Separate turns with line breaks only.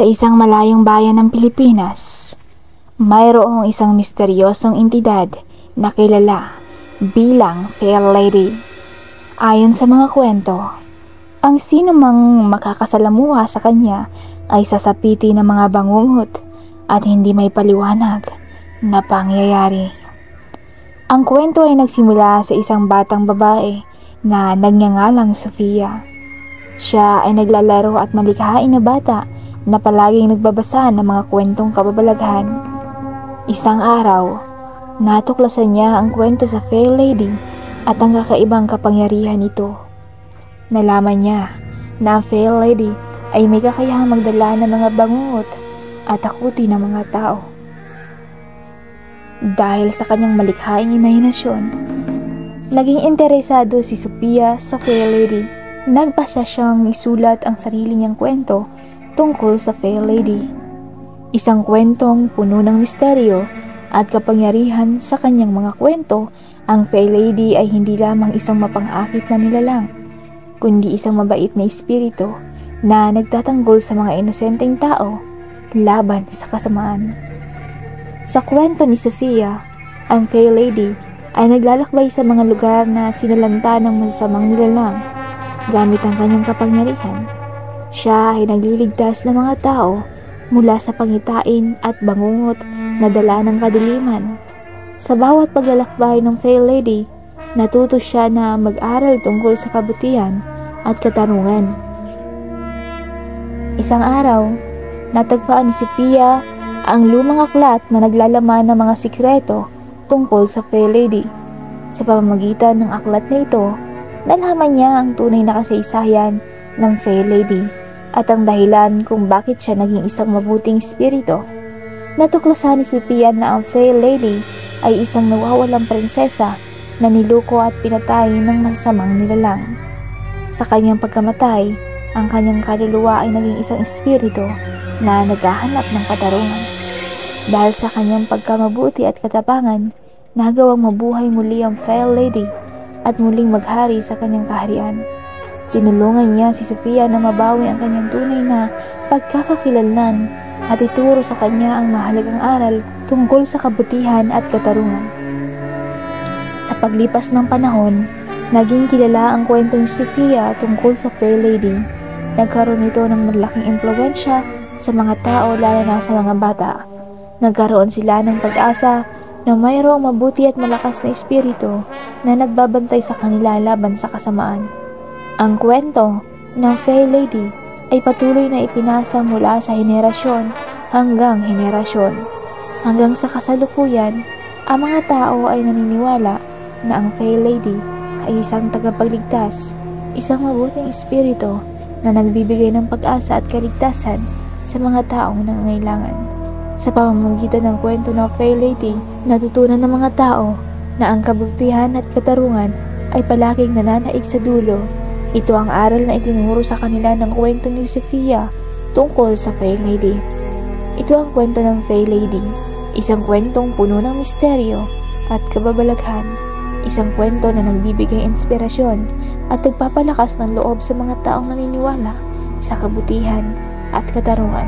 Sa isang malayong bayan ng Pilipinas, mayroong isang misteryosong entidad na kilala bilang Fair Lady. Ayon sa mga kwento, ang sino mang makakasalamuha sa kanya ay sasapiti ng mga bangungot at hindi may paliwanag na pangyayari. Ang kwento ay nagsimula sa isang batang babae na nagngangalang Sofia. Siya ay naglalaro at malikhain na bata na palaging nagbabasa ng mga kwentong kababalaghan. Isang araw, natuklasan niya ang kwento sa Fair Lady at ang kakaibang kapangyarihan nito. Nalaman niya na ang Fair Lady ay may kakayahang magdala ng mga bangungot at takutin ng mga tao. Dahil sa kanyang malikhaing imahinasyon, naging interesado si Sophia sa Fair Lady. Nagpasya siyang isulat ang sarili niyang kwento tungkol sa Fair Lady. Isang kwentong puno ng misteryo at kapangyarihan. Sa kanyang mga kwento, ang Fair Lady ay hindi lamang isang mapang-akit na nilalang, kundi isang mabait na espiritu na nagtatanggol sa mga inosenteng tao laban sa kasamaan. Sa kwento ni Sofia, ang Fair Lady ay naglalakbay sa mga lugar na sinalanta ng masasamang nilalang. Gamit ang kanyang kapangyarihan, siya ay nagliligtas ng mga tao mula sa pangitain at bangungot na dala ng kadiliman. Sa bawat paglalakbay ng Fair Lady, natuto siya na mag-aral tungkol sa kabutihan at katarungan. Isang araw, natagpuan ni Sophia ang lumang aklat na naglalaman ng mga sikreto tungkol sa Fair Lady. Sa pamamagitan ng aklat na ito, nalaman niya ang tunay na kasaysayan ng Fair Lady at ang dahilan kung bakit siya naging isang mabuting espiritu. Natuklasan ni Sophia na ang Fair Lady ay isang nawawalang prinsesa na niloko at pinatay ng masasamang nilalang. Sa kanyang pagkamatay, ang kanyang kaluluwa ay naging isang espiritu na naghahanap ng katarungan. Dahil sa kanyang pagkamabuti at katapangan, nagawang mabuhay muli ang Fair Lady at muling maghari sa kanyang kaharian. Tinulungan niya si Sophia na mabawi ang kanyang tunay na pagkakakilanlan at ituro sa kanya ang mahalagang aral tungkol sa kabutihan at katarungan. Sa paglipas ng panahon, naging kilala ang kwento ni Sophia tungkol sa Fair Lady. Nagkaroon ito ng malaking impluwensya sa mga tao, lalo na sa mga bata. Nagkaroon sila ng pag-asa na mayroong mabuti at malakas na espiritu na nagbabantay sa kanila laban sa kasamaan. Ang kwento ng Fair Lady ay patuloy na ipinasa mula sa henerasyon hanggang henerasyon. Hanggang sa kasalukuyan, ang mga tao ay naniniwala na ang Fair Lady ay isang tagapagligtas, isang mabuting espiritu na nagbibigay ng pag-asa at kaligtasan sa mga taong nangangailangan. Sa pamamagitan ng kwento ng Fair Lady, natutunan ng mga tao na ang kabutihan at katarungan ay palaging nananaig sa dulo. Ito ang aral na itinuro sa kanila ng kwento ni Sophia tungkol sa Fair Lady. Ito ang kwento ng Fair Lady, isang kwentong puno ng misteryo at kababalaghan, isang kwento na nagbibigay inspirasyon at nagpapalakas ng loob sa mga taong naniniwala sa kabutihan at katarungan.